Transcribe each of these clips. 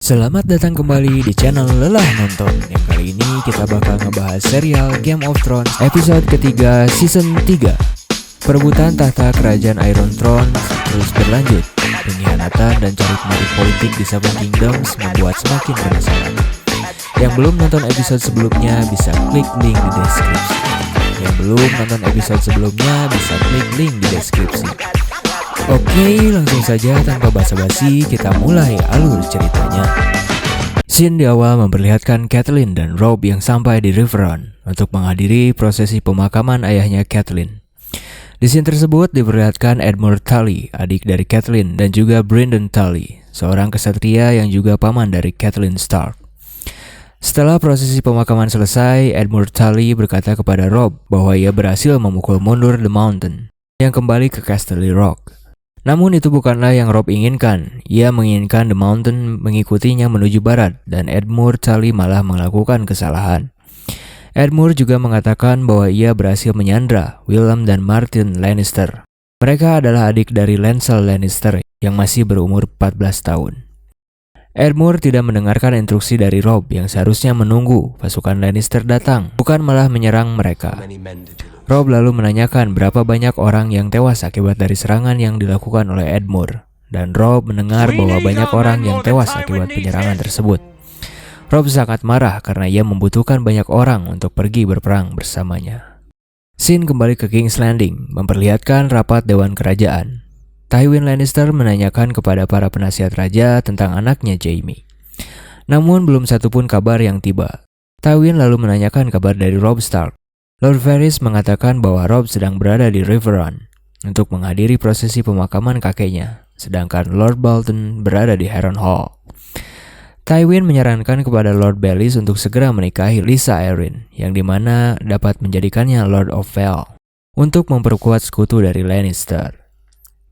Selamat datang kembali di channel Lelah Nonton. Yang kali ini kita bakal ngebahas serial Game of Thrones episode ketiga season 3. Perebutan tahta kerajaan Iron Throne terus berlanjut. Pengkhianatan dan carik-marik politik di Seven Kingdoms membuat semakin penasaran. Yang belum nonton episode sebelumnya bisa klik link di deskripsi. Yang belum nonton episode sebelumnya bisa klik link di deskripsi. Oke, langsung saja tanpa basa-basi kita mulai alur ceritanya. Scene di awal memperlihatkan Catelyn dan Robb yang sampai di Riverrun untuk menghadiri prosesi pemakaman ayahnya Catelyn. Di scene tersebut diperlihatkan Edmure Tully, adik dari Catelyn, dan juga Brynden Tully, seorang kesatria yang juga paman dari Catelyn Stark. Setelah prosesi pemakaman selesai, Edmure Tully berkata kepada Robb bahwa ia berhasil memukul mundur The Mountain yang kembali ke Casterly Rock. Namun itu bukanlah yang Robb inginkan. Ia menginginkan The Mountain mengikutinya menuju barat, dan Edmure Tully malah melakukan kesalahan. Edmure juga mengatakan bahwa ia berhasil menyandra Willem dan Martin Lannister. Mereka adalah adik dari Lancel Lannister yang masih berumur 14 tahun. Edmure tidak mendengarkan instruksi dari Robb yang seharusnya menunggu pasukan Lannister datang, bukan malah menyerang mereka. Robb lalu menanyakan berapa banyak orang yang tewas akibat dari serangan yang dilakukan oleh Edmure, dan Robb mendengar bahwa banyak orang yang tewas akibat penyerangan tersebut. Robb sangat marah karena ia membutuhkan banyak orang untuk pergi berperang bersamanya. Scene kembali ke King's Landing memperlihatkan rapat Dewan Kerajaan. Tywin Lannister menanyakan kepada para penasihat raja tentang anaknya Jaime. Namun belum satupun kabar yang tiba. Tywin lalu menanyakan kabar dari Robb Stark. Lord Varys mengatakan bahwa Robb sedang berada di Riverrun untuk menghadiri prosesi pemakaman kakeknya, sedangkan Lord Bolton berada di Harrenhal. Tywin menyarankan kepada Lord Bellis untuk segera menikahi Lysa Arryn, yang dimana dapat menjadikannya Lord of Vale, untuk memperkuat sekutu dari Lannister.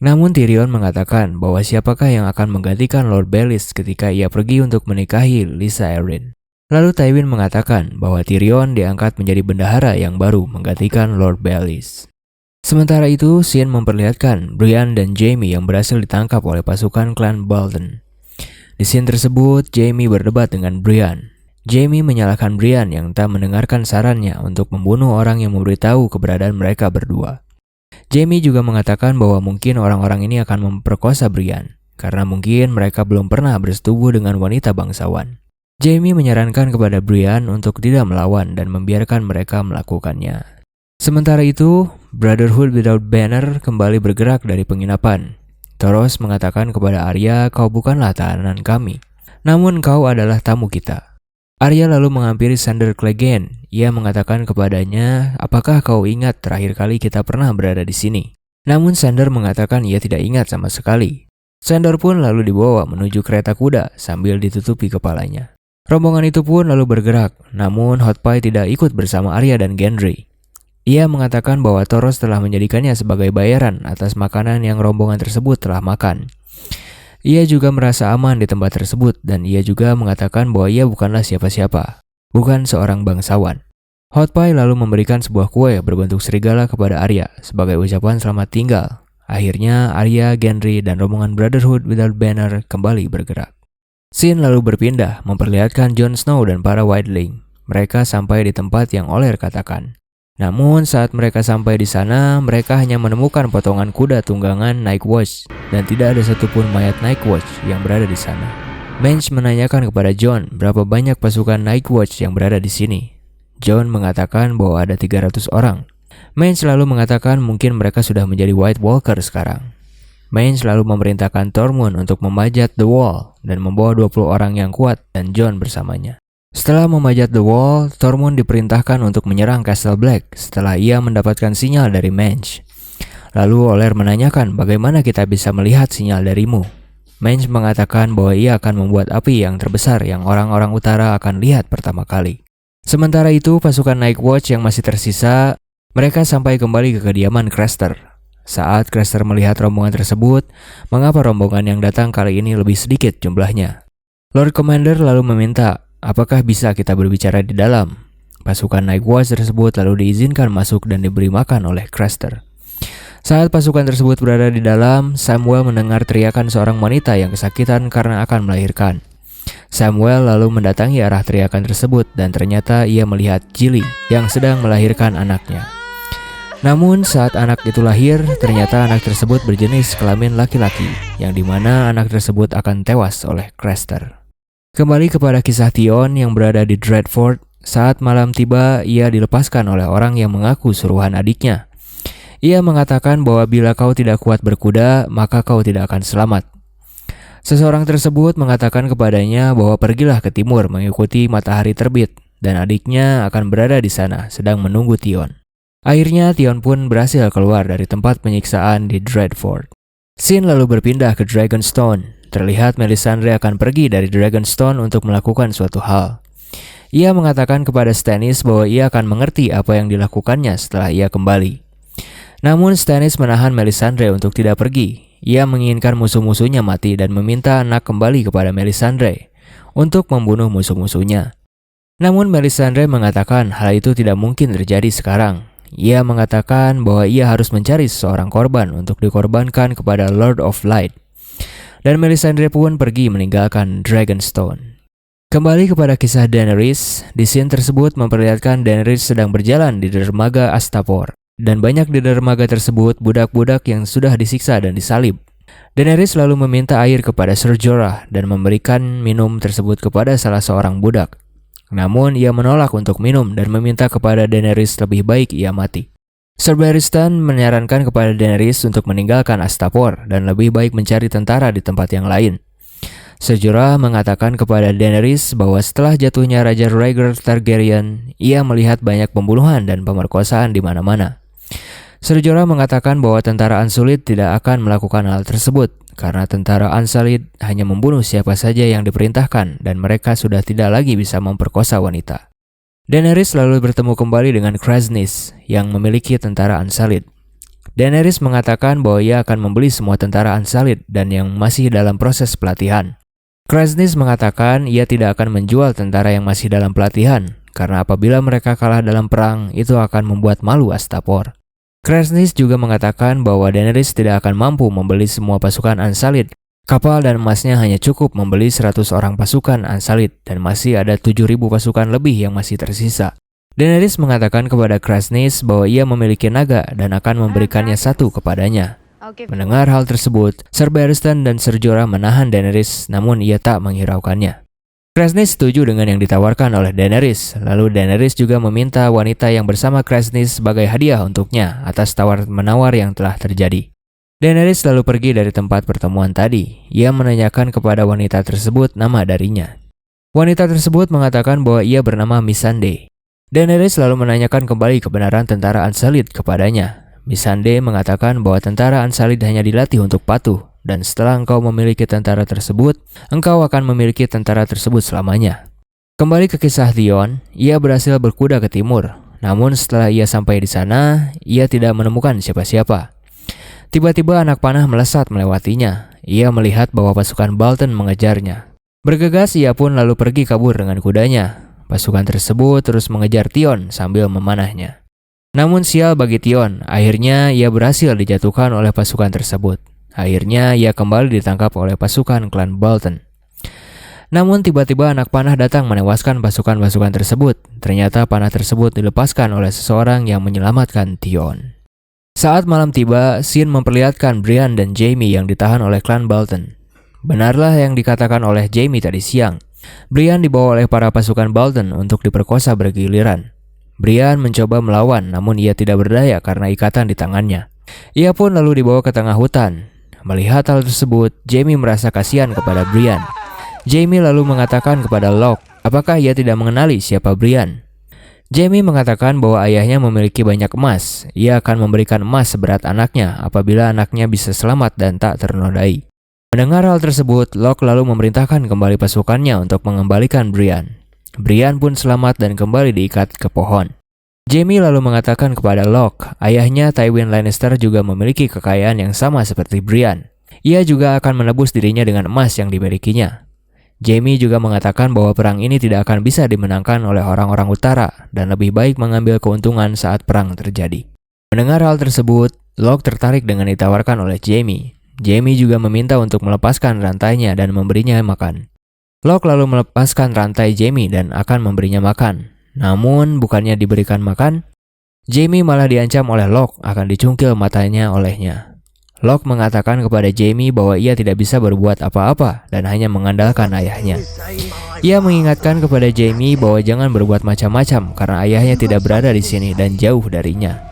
Namun Tyrion mengatakan bahwa siapakah yang akan menggantikan Lord Bellis ketika ia pergi untuk menikahi Lysa Arryn. Lalu Tywin mengatakan bahwa Tyrion diangkat menjadi bendahara yang baru menggantikan Lord Bellis. Sementara itu, scene memperlihatkan Brienne dan Jaime yang berhasil ditangkap oleh pasukan klan Bolton. Di scene tersebut, Jaime berdebat dengan Brienne. Jaime menyalahkan Brienne yang tak mendengarkan sarannya untuk membunuh orang yang memberitahu keberadaan mereka berdua. Jaime juga mengatakan bahwa mungkin orang-orang ini akan memperkosa Brienne, karena mungkin mereka belum pernah bersetubuh dengan wanita bangsawan. Jaime menyarankan kepada Brienne untuk tidak melawan dan membiarkan mereka melakukannya. Sementara itu, Brotherhood Without Banner kembali bergerak dari penginapan. Thoros mengatakan kepada Arya, "Kau bukanlah tahanan kami, namun kau adalah tamu kita." Arya lalu menghampiri Sandor Clegane. Ia mengatakan kepadanya, "Apakah kau ingat terakhir kali kita pernah berada di sini?" Namun Sandor mengatakan ia tidak ingat sama sekali. Sandor pun lalu dibawa menuju kereta kuda sambil ditutupi kepalanya. Rombongan itu pun lalu bergerak, namun Hot Pie tidak ikut bersama Arya dan Gendry. Ia mengatakan bahwa Thoros telah menjadikannya sebagai bayaran atas makanan yang rombongan tersebut telah makan. Ia juga merasa aman di tempat tersebut, dan ia juga mengatakan bahwa ia bukanlah siapa-siapa, bukan seorang bangsawan. Hot Pie lalu memberikan sebuah kue berbentuk serigala kepada Arya sebagai ucapan selamat tinggal. Akhirnya Arya, Gendry, dan rombongan Brotherhood Without Banner kembali bergerak. Scene lalu berpindah memperlihatkan Jon Snow dan para Wildling. Mereka sampai di tempat yang Oler katakan. Namun saat mereka sampai di sana, mereka hanya menemukan potongan kuda tunggangan Nightwatch dan tidak ada satupun mayat Nightwatch yang berada di sana. Mance menanyakan kepada Jon berapa banyak pasukan Nightwatch yang berada di sini. Jon mengatakan bahwa ada 300 orang. Mance lalu mengatakan mungkin mereka sudah menjadi White Walker sekarang. Mance lalu memerintahkan Tormund untuk memajat The Wall dan membawa 20 orang yang kuat dan Jon bersamanya. Setelah memajat The Wall, Tormund diperintahkan untuk menyerang Castle Black setelah ia mendapatkan sinyal dari Mance. Lalu Oler menanyakan bagaimana kita bisa melihat sinyal darimu. Mance mengatakan bahwa ia akan membuat api yang terbesar yang orang-orang utara akan lihat pertama kali. Sementara itu, pasukan Nightwatch yang masih tersisa, mereka sampai kembali ke kediaman Craster. Saat Craster melihat rombongan tersebut, mengapa rombongan yang datang kali ini lebih sedikit jumlahnya? Lord Commander lalu meminta, apakah bisa kita berbicara di dalam? Pasukan Nightwatch tersebut lalu diizinkan masuk dan diberi makan oleh Craster. Saat pasukan tersebut berada di dalam, Samuel mendengar teriakan seorang wanita yang kesakitan karena akan melahirkan. Samuel lalu mendatangi arah teriakan tersebut dan ternyata ia melihat Gilly yang sedang melahirkan anaknya. Namun saat anak itu lahir, ternyata anak tersebut berjenis kelamin laki-laki, yang dimana anak tersebut akan tewas oleh Craster. Kembali kepada kisah Tion yang berada di Dreadfort, saat malam tiba ia dilepaskan oleh orang yang mengaku suruhan adiknya. Ia mengatakan bahwa bila kau tidak kuat berkuda, maka kau tidak akan selamat. Seseorang tersebut mengatakan kepadanya bahwa pergilah ke timur mengikuti matahari terbit dan adiknya akan berada di sana sedang menunggu Tion. Akhirnya Tion pun berhasil keluar dari tempat penyiksaan di Dreadfort. Scene lalu berpindah ke Dragonstone. Terlihat Melisandre akan pergi dari Dragonstone untuk melakukan suatu hal. Ia mengatakan kepada Stannis bahwa ia akan mengerti apa yang dilakukannya setelah ia kembali. Namun Stannis menahan Melisandre untuk tidak pergi. Ia menginginkan musuh-musuhnya mati dan meminta anak kembali kepada Melisandre untuk membunuh musuh-musuhnya. Namun Melisandre mengatakan hal itu tidak mungkin terjadi sekarang. Ia mengatakan bahwa ia harus mencari seseorang korban untuk dikorbankan kepada Lord of Light. Dan Melisandre pun pergi meninggalkan Dragonstone. Kembali kepada kisah Daenerys, di scene tersebut memperlihatkan Daenerys sedang berjalan di dermaga Astapor. Dan banyak di dermaga tersebut budak-budak yang sudah disiksa dan disalib. Daenerys lalu meminta air kepada Ser Jorah dan memberikan minum tersebut kepada salah seorang budak. Namun ia menolak untuk minum dan meminta kepada Daenerys lebih baik ia mati. Ser Barristan menyarankan kepada Daenerys untuk meninggalkan Astapor dan lebih baik mencari tentara di tempat yang lain. Ser Jorah mengatakan kepada Daenerys bahwa setelah jatuhnya Raja Rhaegar Targaryen, ia melihat banyak pembunuhan dan pemerkosaan di mana-mana. Ser Jorah mengatakan bahwa tentara Unsullied tidak akan melakukan hal tersebut karena tentara Unsullied hanya membunuh siapa saja yang diperintahkan dan mereka sudah tidak lagi bisa memperkosa wanita. Daenerys lalu bertemu kembali dengan Kraznys yang memiliki tentara Unsullied. Daenerys mengatakan bahwa ia akan membeli semua tentara Unsullied dan yang masih dalam proses pelatihan. Kraznys mengatakan ia tidak akan menjual tentara yang masih dalam pelatihan karena apabila mereka kalah dalam perang itu akan membuat malu Astapor. Kraznys juga mengatakan bahwa Daenerys tidak akan mampu membeli semua pasukan Unsullied. Kapal dan emasnya hanya cukup membeli 100 orang pasukan Unsullied dan masih ada 7.000 pasukan lebih yang masih tersisa. Daenerys mengatakan kepada Kraznys bahwa ia memiliki naga dan akan memberikannya satu kepadanya. Mendengar hal tersebut, Ser Barristan dan Ser Jorah menahan Daenerys namun ia tak menghiraukannya. Kraznys setuju dengan yang ditawarkan oleh Daenerys. Lalu Daenerys juga meminta wanita yang bersama Kraznys sebagai hadiah untuknya atas tawar-menawar yang telah terjadi. Daenerys lalu pergi dari tempat pertemuan tadi. Ia menanyakan kepada wanita tersebut nama darinya. Wanita tersebut mengatakan bahwa ia bernama Missandei. Daenerys lalu menanyakan kembali kebenaran tentara Unsullied kepadanya. Missandei mengatakan bahwa tentara Unsullied hanya dilatih untuk patuh. Dan setelah engkau memiliki tentara tersebut, engkau akan memiliki tentara tersebut selamanya. Kembali ke kisah Tion, ia berhasil berkuda ke timur. Namun setelah ia sampai di sana, ia tidak menemukan siapa-siapa. Tiba-tiba anak panah melesat melewatinya. Ia melihat bahwa pasukan Bolton mengejarnya. Bergegas ia pun lalu pergi kabur dengan kudanya. Pasukan tersebut terus mengejar Tion sambil memanahnya. Namun sial bagi Tion, akhirnya ia berhasil dijatuhkan oleh pasukan tersebut. Akhirnya ia kembali ditangkap oleh pasukan klan Bolton. Namun tiba-tiba anak panah datang menewaskan pasukan-pasukan tersebut. Ternyata panah tersebut dilepaskan oleh seseorang yang menyelamatkan Tion. Saat malam tiba, scene memperlihatkan Brienne dan Jaime yang ditahan oleh klan Bolton. Benarlah yang dikatakan oleh Jaime tadi siang. Brienne dibawa oleh para pasukan Bolton untuk diperkosa bergiliran. Brienne mencoba melawan namun ia tidak berdaya karena ikatan di tangannya. Ia pun lalu dibawa ke tengah hutan. Melihat hal tersebut, Jaime merasa kasihan kepada Brienne. Jaime lalu mengatakan kepada Locke, apakah ia tidak mengenali siapa Brienne. Jaime mengatakan bahwa ayahnya memiliki banyak emas. Ia akan memberikan emas seberat anaknya apabila anaknya bisa selamat dan tak ternodai. Mendengar hal tersebut, Locke lalu memerintahkan kembali pasukannya untuk mengembalikan Brienne. Brienne pun selamat dan kembali diikat ke pohon. Jaime lalu mengatakan kepada Locke, ayahnya Tywin Lannister juga memiliki kekayaan yang sama seperti Brienne. Ia juga akan menebus dirinya dengan emas yang dimilikinya. Jaime juga mengatakan bahwa perang ini tidak akan bisa dimenangkan oleh orang-orang utara dan lebih baik mengambil keuntungan saat perang terjadi. Mendengar hal tersebut, Locke tertarik dengan ditawarkan oleh Jaime. Jaime juga meminta untuk melepaskan rantainya dan memberinya makan. Locke lalu melepaskan rantai Jamie dan akan memberinya makan. Namun bukannya diberikan makan, Jamie malah diancam oleh Locke akan dicungkil matanya olehnya. Locke mengatakan kepada Jamie bahwa ia tidak bisa berbuat apa-apa dan hanya mengandalkan ayahnya. Ia mengingatkan kepada Jamie bahwa jangan berbuat macam-macam karena ayahnya tidak berada di sini dan jauh darinya.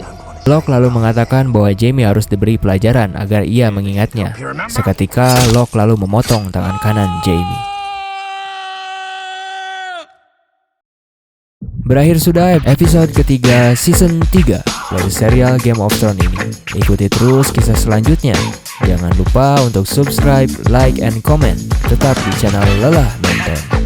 Locke lalu mengatakan bahwa Jamie harus diberi pelajaran agar ia mengingatnya. Seketika Locke lalu memotong tangan kanan Jamie. Berakhir sudah episode ketiga season 3 dari serial Game of Thrones ini. Ikuti terus kisah selanjutnya. Jangan lupa untuk subscribe, like, and comment. Tetap di channel Lelah Nonton.